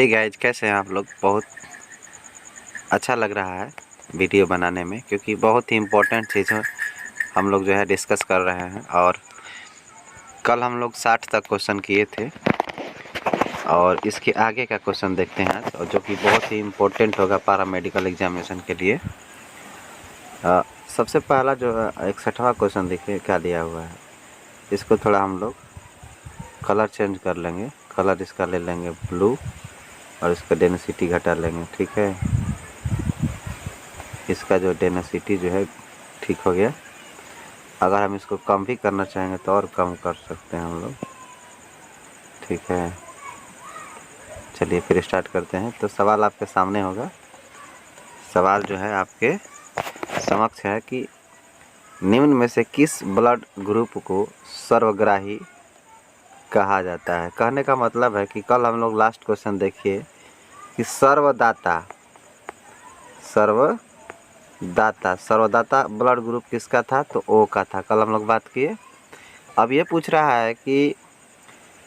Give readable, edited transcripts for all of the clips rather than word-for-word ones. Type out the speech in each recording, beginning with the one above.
Hey guys, कैसे हैं आप लोग। बहुत अच्छा लग रहा है वीडियो बनाने में, क्योंकि बहुत ही इम्पोर्टेंट चीज़ हम लोग जो है डिस्कस कर रहे हैं। और कल हम लोग 60 तक क्वेश्चन किए थे और इसके आगे का क्वेश्चन देखते हैं, और जो कि बहुत ही इम्पोर्टेंट होगा पैरा मेडिकल एग्जामिनेशन के लिए। सबसे पहला जो 61वां क्वेश्चन देखिए क्या दिया हुआ है। इसको थोड़ा हम लोग कलर चेंज कर लेंगे। कलर इसका ले लेंगे ब्लू और इसका डेंसिटी घटा लेंगे। ठीक है, इसका जो डेंसिटी जो है ठीक हो गया। अगर हम इसको कम भी करना चाहेंगे तो और कम कर सकते हैं हम लोग। ठीक है, चलिए फिर स्टार्ट करते हैं। तो सवाल आपके सामने होगा। सवाल जो है आपके समक्ष है कि निम्न में से किस ब्लड ग्रुप को सर्वग्राही कहा जाता है। कहने का मतलब है कि कल हम लोग लास्ट क्वेश्चन देखिए कि सर्वदाता ब्लड ग्रुप किसका था, तो ओ का था। कल हम लोग बात किए। अब ये पूछ रहा है कि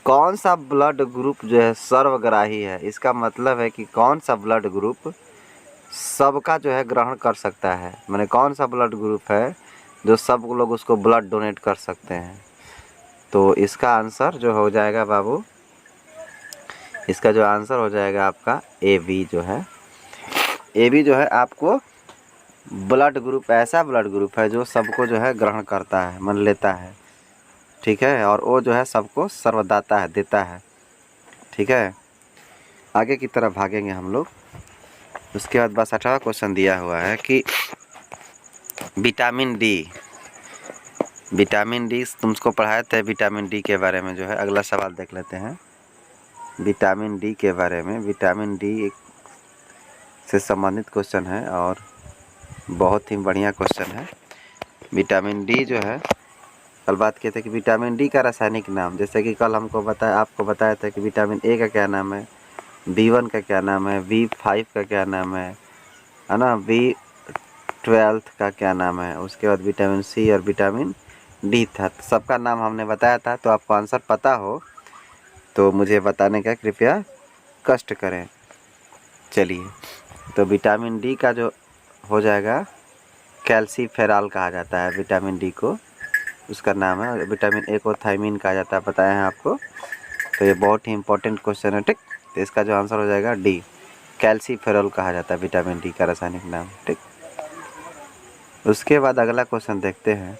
कौन सा ब्लड ग्रुप जो है सर्वग्राही है। इसका मतलब है कि कौन सा ब्लड ग्रुप सबका जो है ग्रहण कर सकता है। माने कौन सा ब्लड ग्रुप है जो सब लोग उसको ब्लड डोनेट कर सकते हैं। तो इसका आंसर जो हो जाएगा बाबू, इसका जो आंसर हो जाएगा आपका ए बी जो है। ए बी जो है आपको ब्लड ग्रुप, ऐसा ब्लड ग्रुप है जो सबको जो है ग्रहण करता है, मान लेता है। ठीक है, और वो जो है सबको सर्वदाता है, देता है। ठीक है, आगे की तरफ भागेंगे हम लोग। उसके बाद 62वां क्वेश्चन दिया हुआ है कि विटामिन डी तुमको पढ़ाए थे। विटामिन डी के बारे में जो है अगला सवाल देख लेते हैं। विटामिन डी के बारे में, विटामिन डी से संबंधित क्वेश्चन है और बहुत ही बढ़िया क्वेश्चन है। विटामिन डी जो है, कल बात किए थे कि विटामिन डी का रासायनिक नाम, जैसे कि कल आपको बताया था कि विटामिन ए का क्या नाम है, B1 का क्या नाम है, B5 का क्या नाम है ना, B12 का क्या नाम है। उसके बाद विटामिन सी और विटामिन डी था। तो सबका नाम हमने बताया था। तो आपको आंसर पता हो तो मुझे बताने का कृपया कष्ट करें। चलिए, तो विटामिन डी का जो हो जाएगा कैल्सीफेरॉल कहा जाता है विटामिन डी को, उसका नाम है। विटामिन ए को थायमीन कहा जाता है, बताया है आपको। तो ये बहुत ही इंपॉर्टेंट क्वेश्चन है। ठीक, तो इसका जो आंसर हो जाएगा डी, कैल्सीफेरॉल कहा जाता है विटामिन डी का रासायनिक नाम। ठीक, उसके बाद अगला क्वेश्चन देखते हैं।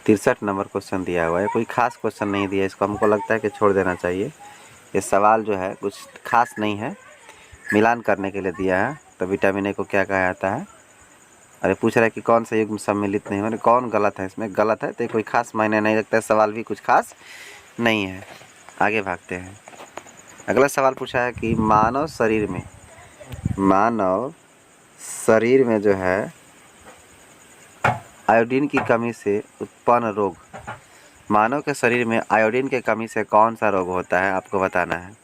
63 नंबर क्वेश्चन दिया हुआ है। कोई खास क्वेश्चन नहीं दिया, इसको हमको लगता है कि छोड़ देना चाहिए। ये सवाल जो है कुछ खास नहीं है, मिलान करने के लिए दिया है। तो विटामिन ए को क्या कहा जाता है। अरे पूछ रहा है कि कौन सा युग्म सम्मिलित नहीं, मैंने कौन गलत है, इसमें गलत है। तो कोई खास मायने नहीं रखता है, सवाल भी कुछ खास नहीं है। आगे भागते हैं। अगला सवाल पूछा है कि मानव शरीर में जो है आयोडीन की कमी से उत्पन्न रोग, मानव के शरीर में आयोडीन की कमी से कौन सा रोग होता है, आपको बताना है।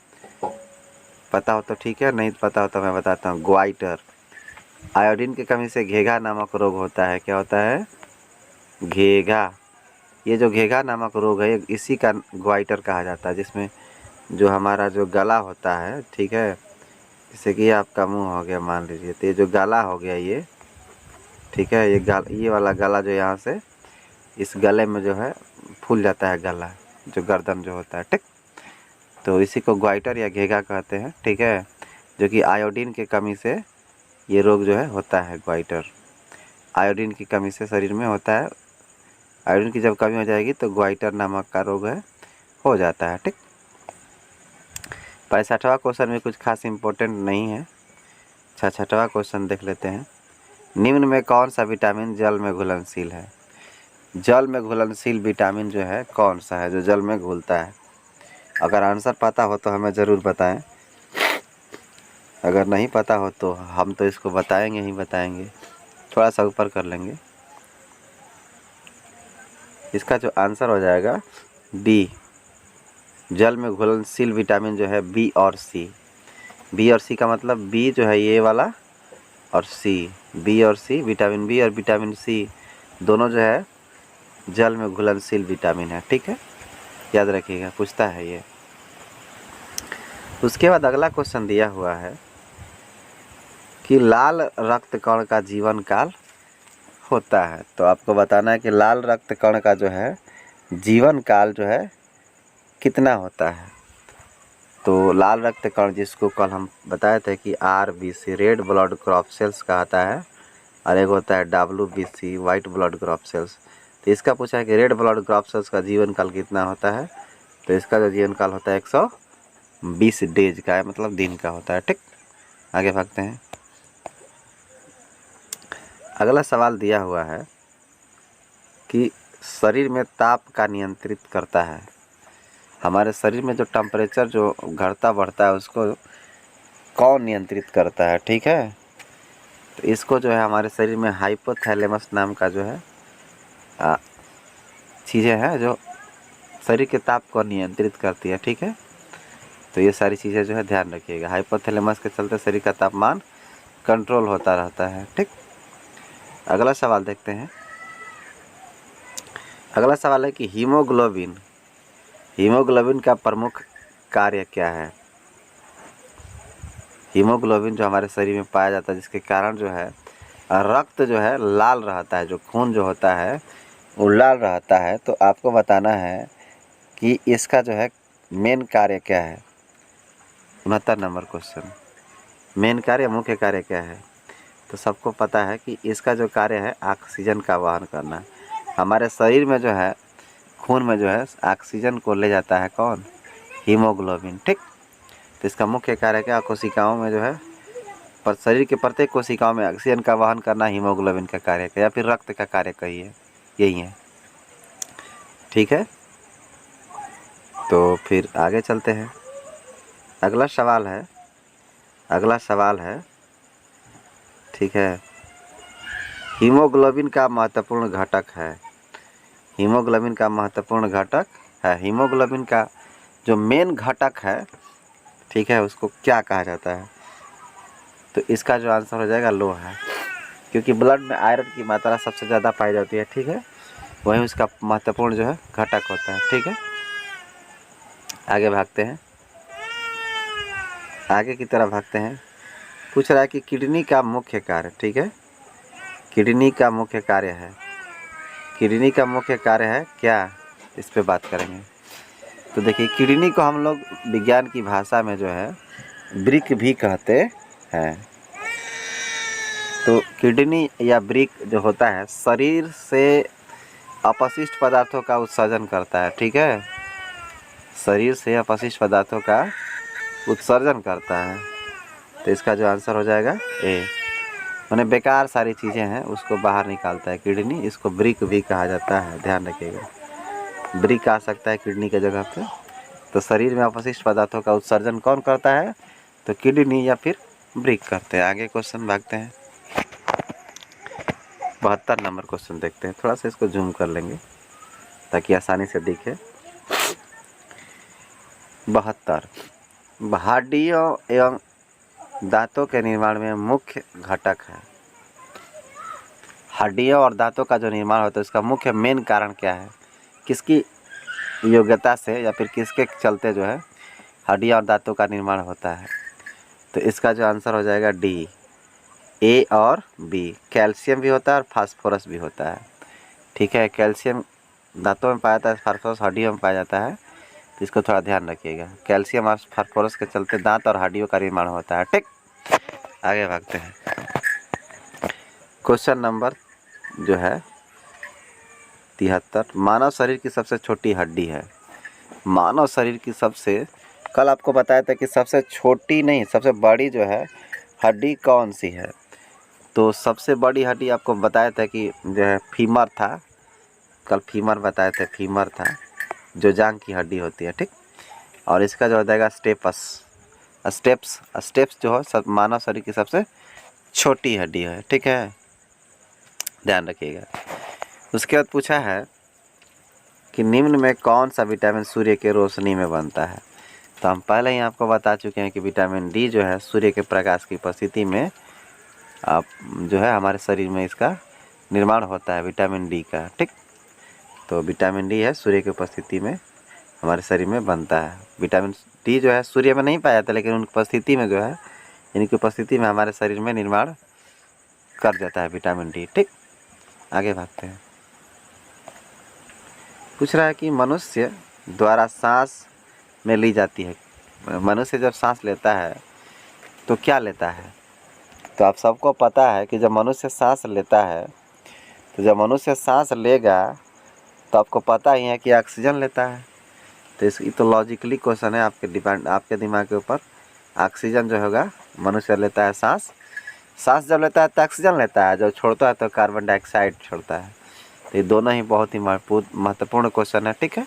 पता हो तो ठीक है, नहीं पता हो तो मैं बताता हूँ। ग्वाइटर, आयोडीन की कमी से घेघा नामक रोग होता है। क्या होता है, घेघा। ये जो घेघा नामक रोग है इसी का ग्वाइटर कहा जाता है, जिसमें जो हमारा जो गला होता है, ठीक है, जैसे कि आपका मुंह हो गया मान लीजिए, तो ये जो गला हो गया ये, ठीक है, ये वाला गला जो यहाँ से इस गले में जो है फूल जाता है गला, जो गर्दन जो होता है। ठीक, तो इसी को ग्वाइटर या घेघा कहते हैं। ठीक है, जो कि आयोडीन की कमी से ये रोग जो है होता है, ग्वाइटर। आयोडीन की कमी से शरीर में होता है। आयोडीन की जब कमी हो जाएगी तो ग्वाइटर नामक का रोग है हो जाता है। ठीक, 65वां क्वेश्चन में कुछ खास इम्पोर्टेंट नहीं है। 66वां क्वेश्चन देख लेते हैं। निम्न में कौन सा विटामिन जल में घुलनशील है। जल में घुलनशील विटामिन जो है कौन सा है जो जल में घुलता है। अगर आंसर पता हो तो हमें ज़रूर बताएं। अगर नहीं पता हो तो हम तो इसको बताएंगे ही बताएंगे। थोड़ा सा ऊपर कर लेंगे। इसका जो आंसर हो जाएगा डी, जल में घुलनशील विटामिन जो है बी और सी। बी और सी का मतलब बी जो है ये वाला और सी, बी और सी, विटामिन बी और विटामिन सी दोनों जो है जल में घुलनशील विटामिन है। ठीक है, याद रखिएगा, पूछता है ये। उसके बाद अगला क्वेश्चन दिया हुआ है कि लाल रक्त कण का जीवन काल होता है। तो आपको बताना है कि लाल रक्त कण का जो है जीवन काल जो है कितना होता है। तो लाल रक्त कण जिसको कल हम बताए थे कि RBC red blood crop cells कहता है, और एक होता है WBC white blood crop cells. तो इसका पूछा है कि रेड ब्लड क्रॉप सेल्स का जीवन काल कितना होता है। तो इसका जो जीवन काल होता है 120 डेज का है, मतलब दिन का होता है। ठीक, आगे भागते हैं। अगला सवाल दिया हुआ है कि शरीर में ताप का नियंत्रित करता है। हमारे शरीर में जो टेम्परेचर जो घटता बढ़ता है उसको कौन नियंत्रित करता है। ठीक है, तो इसको जो है हमारे शरीर में हाइपोथैलेमस नाम का जो है चीज़ें हैं जो शरीर के ताप को नियंत्रित करती है। ठीक है, तो ये सारी चीज़ें जो है ध्यान रखिएगा। हाइपोथैलेमस के चलते शरीर का तापमान कंट्रोल होता रहता है। ठीक, अगला सवाल देखते हैं। अगला सवाल है कि हीमोग्लोबिन का प्रमुख कार्य क्या है। हीमोग्लोबिन जो हमारे शरीर में पाया जाता है जिसके कारण जो है रक्त जो है लाल रहता है, जो खून जो होता है वो लाल रहता है। तो आपको बताना है कि इसका जो है मेन कार्य क्या है। 69 नंबर क्वेश्चन, मेन कार्य मुख्य कार्य क्या है। तो सबको पता है कि इसका जो कार्य है ऑक्सीजन का वहन करना। हमारे शरीर में जो है खून में जो है ऑक्सीजन को ले जाता है कौन, हीमोग्लोबिन। ठीक, तो इसका मुख्य कार्य क्या, कोशिकाओं में जो है पर शरीर के प्रत्येक कोशिकाओं में ऑक्सीजन का वहन करना हीमोग्लोबिन का कार्य है, या फिर रक्त का कार्य कहिए, यही है। ठीक है, तो फिर आगे चलते हैं। अगला सवाल है ठीक है, हीमोग्लोबिन का महत्वपूर्ण घटक है। हीमोग्लोबिन का महत्वपूर्ण घटक है, हीमोग्लोबिन का जो मेन घटक है, ठीक है, उसको क्या कहा जाता है। तो इसका जो आंसर हो जाएगा लोहा, क्योंकि ब्लड में आयरन की मात्रा सबसे ज़्यादा पाई जाती है। ठीक है, वही उसका महत्वपूर्ण जो है घटक होता है। ठीक है, आगे भागते हैं, आगे की तरफ भागते हैं। पूछ रहा है कि किडनी का मुख्य कार्य। ठीक है, किडनी का मुख्य कार्य है, किडनी का मुख्य कार्य है क्या, इस पे बात करेंगे। तो देखिए किडनी को हम लोग विज्ञान की भाषा में जो है ब्रिक भी कहते हैं। तो किडनी या ब्रिक जो होता है शरीर से अपशिष्ट पदार्थों का उत्सर्जन करता है। ठीक है, शरीर से अपशिष्ट पदार्थों का उत्सर्जन करता है। तो इसका जो आंसर हो जाएगा ए, माने बेकार सारी चीज़ें हैं उसको बाहर निकालता है किडनी। इसको ब्रिक भी कहा जाता है, ध्यान रखिएगा। ब्रिक आ सकता है किडनी के जगह पे। तो शरीर में अपशिष्ट पदार्थों का उत्सर्जन कौन करता है, तो किडनी या फिर ब्रिक करते हैं। आगे क्वेश्चन भागते हैं। 72 नंबर क्वेश्चन देखते हैं, थोड़ा सा इसको जूम कर लेंगे ताकि आसानी से दिखे। 72 हड्डियों एवं दांतों के निर्माण में मुख्य घटक है। हड्डियों और दांतों का जो निर्माण होता है उसका मुख्य मेन कारण क्या है, किसकी योग्यता से या फिर किसके चलते जो है हड्डियां और दांतों का निर्माण होता है। तो इसका जो आंसर हो जाएगा डी, ए और बी। कैल्शियम भी होता है और फास्फोरस भी होता है। ठीक है, कैल्शियम दांतों में पाया जाता है, फास्फोरस हड्डियों में पाया जाता है। तो इसको थोड़ा ध्यान रखिएगा, कैल्शियम और फास्फोरस के चलते दांत और हड्डियों का निर्माण होता है। ठीक, आगे भागते हैं। क्वेश्चन नंबर जो है 73, मानव शरीर की सबसे छोटी हड्डी है। मानव शरीर की सबसे, कल आपको बताया था कि सबसे छोटी नहीं सबसे बड़ी जो है हड्डी कौन सी है। तो सबसे बड़ी हड्डी आपको बताया था कि जो है फीमर था, कल फीमर बताए थे, फीमर था जो जांघ की हड्डी होती है। ठीक, और इसका जो हो जाएगा स्टेप्स जो है सब मानव शरीर की सबसे छोटी हड्डी है। ठीक है, ध्यान रखिएगा। उसके बाद पूछा है कि निम्न में कौन सा विटामिन सूर्य के रोशनी में बनता है। तो हम पहले ही आपको बता चुके हैं कि विटामिन डी जो है सूर्य के प्रकाश की उपस्थिति में आप जो है हमारे शरीर में इसका निर्माण होता है, विटामिन डी का। ठीक, तो विटामिन डी है सूर्य की उपस्थिति में हमारे शरीर में बनता है। विटामिन डी जो है सूर्य में नहीं पाया जाता, लेकिन उनकी उपस्थिति में जो है, इनकी उपस्थिति में हमारे शरीर में निर्माण कर देता है विटामिन डी। ठीक, आगे भागते हैं। पूछ रहा है कि मनुष्य द्वारा सांस में ली जाती है, मनुष्य जब सांस लेता है तो क्या लेता है? तो आप सबको पता है कि जब मनुष्य सांस लेता है, तो जब मनुष्य सांस लेगा तो आपको पता ही है कि ऑक्सीजन लेता है। तो इसकी तो लॉजिकली क्वेश्चन है, आपके दिमाग के ऊपर। ऑक्सीजन जो होगा, मनुष्य लेता है सांस, सांस जब लेता है तो ऑक्सीजन लेता है, जब छोड़ता है तो कार्बन डाइऑक्साइड छोड़ता है। तो ये दोनों ही बहुत ही महत्वपूर्ण क्वेश्चन है। ठीक है,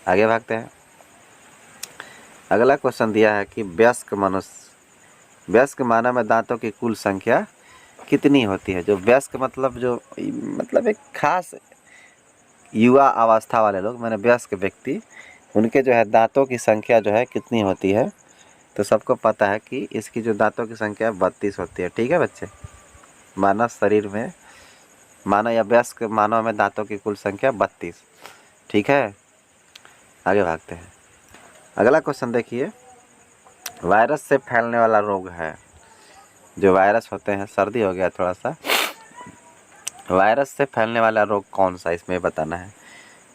आगे भागते हैं। अगला क्वेश्चन दिया है कि वयस्क मानव में दांतों की कुल संख्या कितनी होती है? जो वयस्क मतलब एक खास युवा अवस्था वाले लोग, मैंने वयस्क व्यक्ति, उनके जो है दांतों की संख्या जो है कितनी होती है? तो सबको पता है कि इसकी जो दांतों की संख्या 32 होती है। ठीक है बच्चे, मानव शरीर में, मानव या वयस्क मानव में दांतों की कुल संख्या 32। ठीक है, आगे भागते हैं। अगला क्वेश्चन देखिए, वायरस से फैलने वाला रोग है, जो वायरस होते हैं, सर्दी हो गया थोड़ा सा, वायरस से फैलने वाला रोग कौन सा, इसमें बताना है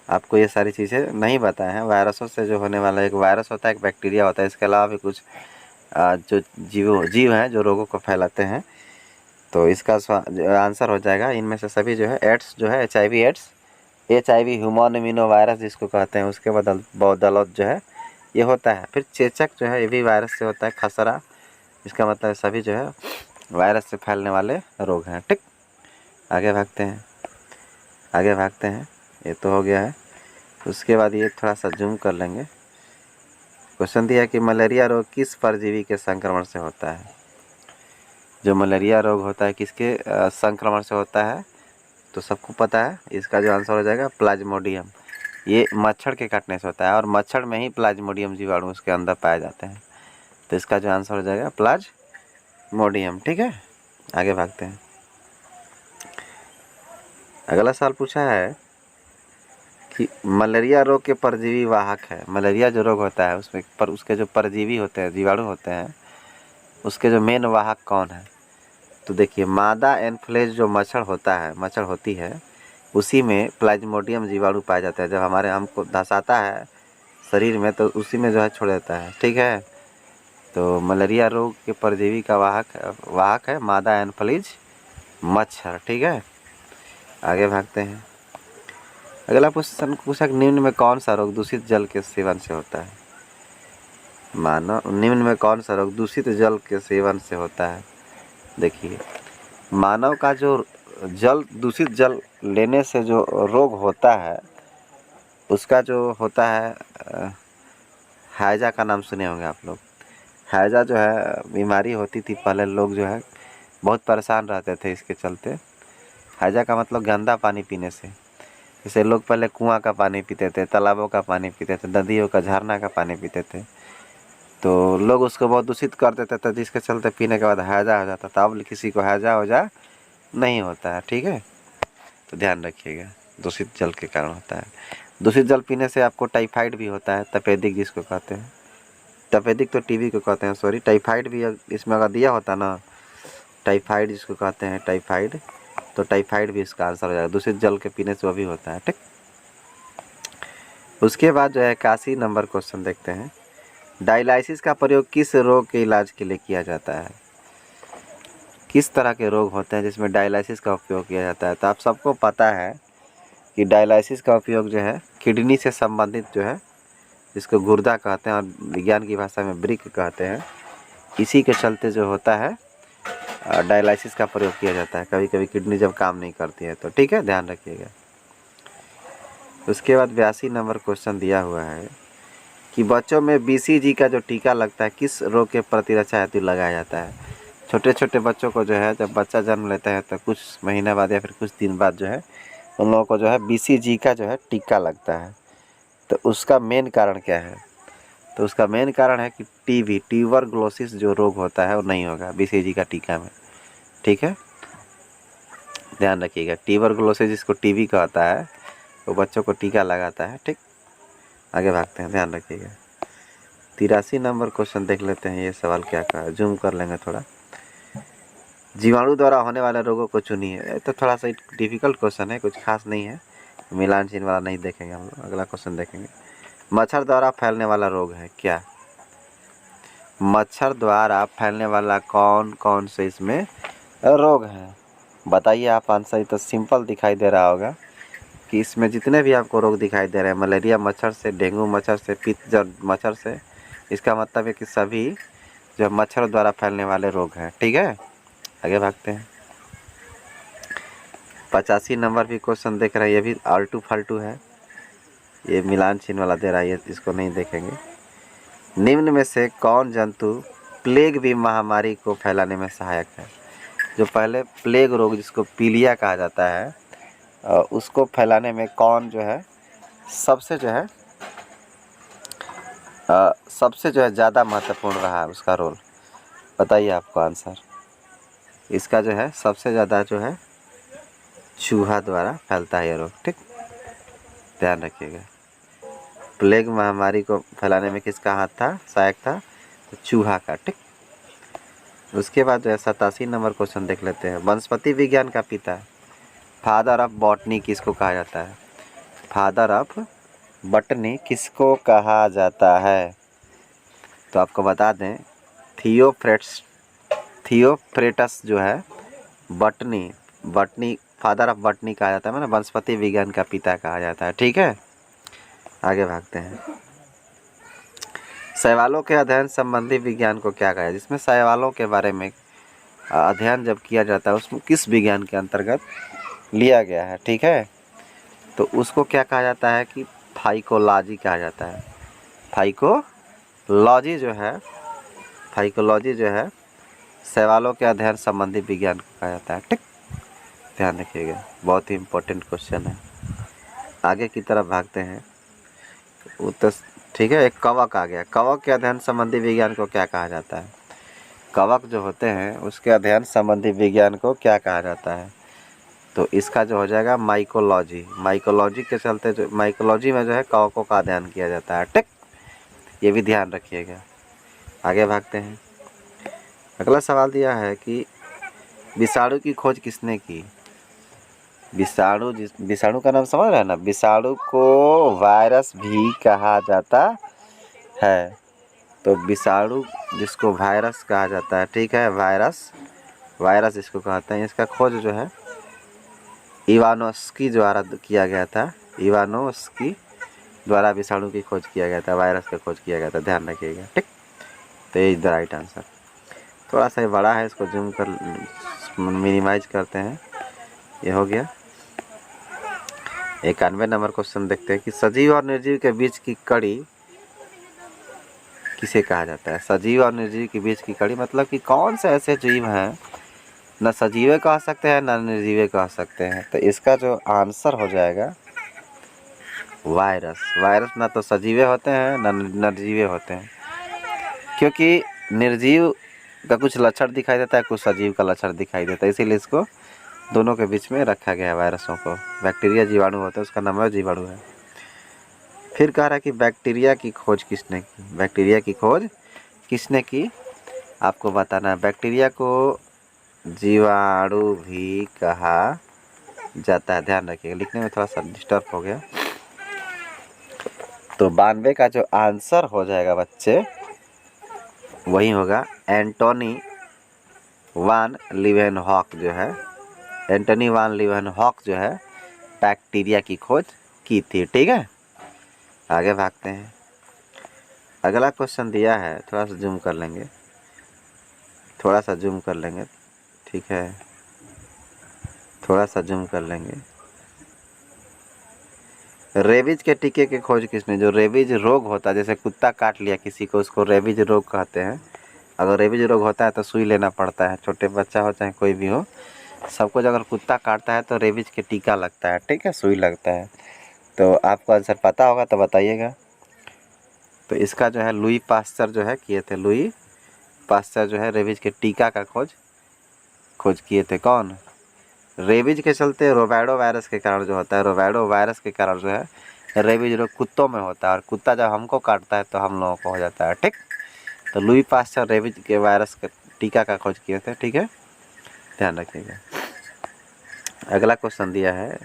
आपको। ये सारी चीज़ें नहीं बताए हैं। वायरसों से जो होने वाला, एक वायरस होता है, एक बैक्टीरिया होता है, इसके अलावा भी कुछ जो जीव हैं जो रोगों को फैलाते हैं। तो इसका आंसर हो जाएगा इनमें से सभी जो है एड्स, जो है HIV AIDS, HIV human immuno virus जिसको कहते हैं, उसके बदौलत जो है ये होता है। फिर चेचक जो है ये भी वायरस से होता है, खसरा, इसका मतलब सभी जो है वायरस से फैलने वाले रोग हैं। ठीक, आगे भागते हैं। ये तो हो गया है। उसके बाद ये थोड़ा सा जूम कर लेंगे। क्वेश्चन दिया कि मलेरिया रोग किस परजीवी के संक्रमण से होता है? जो मलेरिया रोग होता है किसके संक्रमण से होता है? तो सबको पता है, इसका जो आंसर हो जाएगा प्लाज्मोडियम। ये मच्छर के काटने से होता है, और मच्छर में ही प्लाज्मोडियम जीवाणु उसके अंदर पाए जाते हैं। तो इसका जो आंसर हो जाएगा प्लाज्मोडियम। ठीक है, आगे भागते हैं। अगला सवाल पूछा है कि मलेरिया रोग के परजीवी वाहक है। मलेरिया जो रोग होता है उसमें उसके जो परजीवी होते हैं, जीवाणु होते हैं, उसके जो मेन वाहक कौन है? तो देखिए, मादा एनफ्लूएंजा जो मच्छर होती है, उसी में प्लाज्मोडियम जीवाणु पाया जाता है। जब हमारे आम को धंसाता है शरीर में, तो उसी में जो है छोड़ देता है। ठीक है, तो मलेरिया रोग के परजीवी का वाहक है मादा एनफ्लूएंजा मच्छर। ठीक है, आगे भागते हैं। अगला क्वेश्चन पूछा, निम्न में कौन सा रोग दूषित जल के सेवन से होता है? निम्न में कौन सा रोग दूषित जल के सेवन से होता है? देखिए, मानव का जो दूषित जल लेने से जो रोग होता है, उसका जो होता है हैजा का नाम सुने होंगे आप लोग। हैजा जो है बीमारी होती थी पहले, लोग जो है बहुत परेशान रहते थे इसके चलते। हैजा का मतलब गंदा पानी पीने से। जैसे लोग पहले कुआं का पानी पीते थे, तालाबों का पानी पीते थे, नदियों का, झरना का पानी पीते थे, तो लोग उसको बहुत दूषित कर देते थे, जिसके चलते पीने के बाद हैजा हो जाता था। अब किसी को हैजा नहीं होता है। ठीक है, तो ध्यान रखिएगा, दूषित जल के कारण होता है। दूषित जल पीने से आपको टाइफाइड भी होता है, तपेदिक जिसको कहते हैं। तपेदिक तो टीबी को कहते हैं, सॉरी। टाइफाइड भी इसमें अगर दिया होता ना, टाइफाइड जिसको कहते हैं, टाइफाइड, तो टाइफाइड भी इसका आंसर हो जाएगा। दूषित जल के पीने से वो भी होता है। ठीक, उसके बाद जो है 81 नंबर क्वेश्चन देखते हैं। डायलिसिस का प्रयोग किस रोग के इलाज के लिए किया जाता है? किस तरह के रोग होते हैं जिसमें डायलिसिस का उपयोग किया जाता है? तो आप सबको पता है कि डायलिसिस का उपयोग जो है किडनी से संबंधित जो है, जिसको गुर्दा कहते हैं और विज्ञान की भाषा में वृक्क कहते हैं, इसी के चलते जो होता है डायलिसिस का प्रयोग किया जाता है। कभी कभी किडनी जब काम नहीं करती है तो। ठीक है, ध्यान रखिएगा। उसके बाद 82 नंबर क्वेश्चन दिया हुआ है कि बच्चों में BCG का जो टीका लगता है किस रोग के प्रतिरक्षा हेतु लगाया जाता है? छोटे छोटे बच्चों को जो है, जब बच्चा जन्म लेता है तो कुछ महीने बाद या फिर कुछ दिन बाद जो है उन लोगों को जो है BCG का जो है टीका लगता है। तो उसका मेन कारण क्या है? तो उसका मेन कारण है कि ट्यूबरकुलोसिस जो रोग होता है वो नहीं होगा BCG का टीका में। ठीक है, ध्यान रखिएगा। ट्यूबरकुलोसिस जिसको TB कहता है, वो बच्चों को टीका लगाता है। ठीक, आगे भागते हैं, ध्यान रखिएगा। 83 नंबर क्वेश्चन देख लेते हैं, ये सवाल क्या कहा है, जूम कर लेंगे थोड़ा। जीवाणु द्वारा होने वाले रोगों को चुनिए। तो थोड़ा सा डिफिकल्ट क्वेश्चन है, कुछ खास नहीं है, मिलान चिन्ह वाला नहीं देखेंगे हम लोग। अगला क्वेश्चन देखेंगे, मच्छर द्वारा फैलने वाला रोग है क्या? मच्छर द्वारा फैलने वाला कौन कौन से इसमें रोग है, बताइए आप आंसर। तो सिंपल दिखाई दे रहा होगा कि इसमें जितने भी आपको रोग दिखाई दे रहे हैं, मलेरिया मच्छर से, डेंगू मच्छर से, पित्तजर मच्छर से, इसका मतलब है कि सभी जो मच्छर द्वारा फैलने वाले रोग हैं। ठीक है, आगे भागते हैं। 85 नंबर भी क्वेश्चन देख रहे हैं, ये भी आलटू फालतू है, ये मिलान चिन्ह वाला दे रहा है, ये इसको नहीं देखेंगे। निम्न में से कौन जंतु प्लेग भी महामारी को फैलाने में सहायक है? जो पहले प्लेग रोग जिसको पीलिया कहा जाता है, उसको फैलाने में कौन जो है सबसे जो है ज़्यादा महत्वपूर्ण रहा है उसका रोल, बताइए आपको आंसर। इसका जो है सबसे ज़्यादा जो है चूहा द्वारा फैलता है ये रोग। ठीक, ध्यान रखिएगा। प्लेग महामारी को फैलाने में किसका हाथ था, सहायक था? तो चूहा का। ठीक, उसके बाद जो है 87 नंबर क्वेश्चन देख लेते हैं। वनस्पति विज्ञान का पिता, फादर ऑफ बॉटनी किसको कहा जाता है? फादर ऑफ बॉटनी किसको कहा जाता है? तो आपको बता दें, थियोफ्रेटस जो है बॉटनी फादर ऑफ बॉटनी कहा जाता है, मतलब वनस्पति विज्ञान का पिता कहा जाता है। ठीक है, आगे भागते हैं। शैवालों के अध्ययन संबंधी विज्ञान को क्या कहा है? जिसमें शैवालों के बारे में अध्ययन जब किया जाता है, उसमें किस विज्ञान के अंतर्गत लिया गया है? ठीक है, तो उसको क्या कहा जाता है कि फाइकोलॉजी कहा जाता है। फाइकोलॉजी जो है शैवालों के अध्ययन संबंधी विज्ञान को कहा जाता है। ठीक, ध्यान रखिएगा, बहुत ही इम्पोर्टेंट क्वेश्चन है। आगे की तरफ भागते हैं। उत्तर ठीक है, एक कवक आ गया। कवक के अध्ययन संबंधी विज्ञान को क्या कहा जाता है? कवक जो होते हैं उसके अध्ययन संबंधी विज्ञान को क्या कहा जाता है? तो इसका जो हो जाएगा माइकोलॉजी। माइकोलॉजी के चलते जो माइकोलॉजी में जो है कवकों का अध्ययन किया जाता है। ठीक, ये भी ध्यान रखिएगा। आगे भागते हैं। अगला सवाल दिया है कि विषाणु की खोज किसने की? विषाणु का नाम समझ रहे हैं ना? विषाणु को वायरस भी कहा जाता है। तो विषाणु जिसको वायरस कहा जाता है, ठीक है, वायरस इसको कहते हैं। इसका खोज जो है इवानोस्की द्वारा किया गया था। इवानोस्की द्वारा विषाणु की खोज किया गया था, वायरस का खोज किया गया था, ध्यान रखिएगा। ठीक, तो ये द राइट आंसर। थोड़ा सा बड़ा है, इसको जूम कर मिनिमाइज करते हैं, ये हो गया। 91 नंबर क्वेश्चन देखते हैं कि सजीव और निर्जीव के बीच की कड़ी किसे कहा जाता है? सजीव और निर्जीव के बीच की कड़ी मतलब कि कौन से ऐसे जीव हैं, न सजीवे कह सकते हैं न निर्जीवे कह सकते हैं। तो इसका जो आंसर हो जाएगा वायरस। वायरस ना तो सजीवे होते हैं न निर्जीवे होते हैं, क्योंकि निर्जीव का कुछ लक्षण दिखाई देता है, कुछ सजीव का लक्षण दिखाई देता है, इसीलिए इसको दोनों के बीच में रखा गया है वायरसों को। बैक्टीरिया जीवाणु होता है, उसका नाम है जीवाणु है। फिर कह रहा है कि बैक्टीरिया की खोज किसने की? बैक्टीरिया की खोज किसने की आपको बताना है। बैक्टीरिया को जीवाणु भी कहा जाता है, ध्यान रखिएगा, लिखने में थोड़ा सा डिस्टर्ब हो गया। तो 92 का जो आंसर हो जाएगा बच्चे वही होगा एंटोनी वान लीवेनहॉक जो है, एंटोनी वान लीवेनहॉक जो है बैक्टीरिया की खोज की थी। ठीक है, आगे भागते हैं। अगला क्वेश्चन दिया है, थोड़ा सा जूम कर लेंगे, ठीक है, थोड़ा सा जूम कर लेंगे। रेबीज के टीके की खोज किसने? जो रेबीज रोग होता है, जैसे कुत्ता काट लिया किसी को, उसको रेबीज रोग कहते हैं। अगर रेबीज रोग होता है तो सुई लेना पड़ता है, छोटे बच्चा हो चाहे कोई भी हो, सबको अगर कुत्ता काटता है तो रेबीज के टीका लगता है, ठीक है, सुई लगता है। तो आपको आंसर पता होगा तो बताइएगा। तो इसका जो है लुई पास्चर जो है किए थे, लुई पास्चर जो है रेबीज के टीका का खोज किए थे। कौन? रेबीज के चलते रोबैडो वायरस के कारण जो होता है, रोबैडो वायरस के कारण जो है रेबीज रोग कुत्तों में होता है और कुत्ता जब हमको काटता है तो हम लोगों को हो जाता है, ठीक। तो लुई पास्चर रेबीज के वायरस का टीका का खोज किए थे, ठीक है, ध्यान रखिएगा। अगला क्वेश्चन दिया है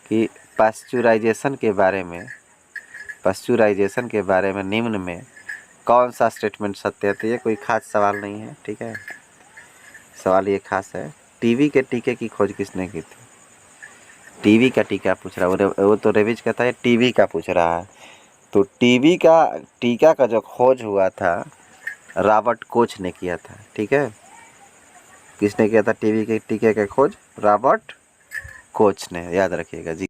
कि पास्चुराइजेशन के बारे में निम्न में कौन सा स्टेटमेंट सत्य है। तो ये कोई खास सवाल नहीं है, ठीक है, सवाल ये खास है, टीबी के टीके की खोज किसने की थी। टीबी का टीका पूछ रहा है, वो तो रेबीज का था, ये टीबी का पूछ रहा है। तो टीबी का टीका का जो खोज हुआ था रॉबर्ट कोच ने किया था, ठीक है। किसने किया था टीबी के टीके का खोज? रॉबर्ट कोच ने, याद रखिएगा जी।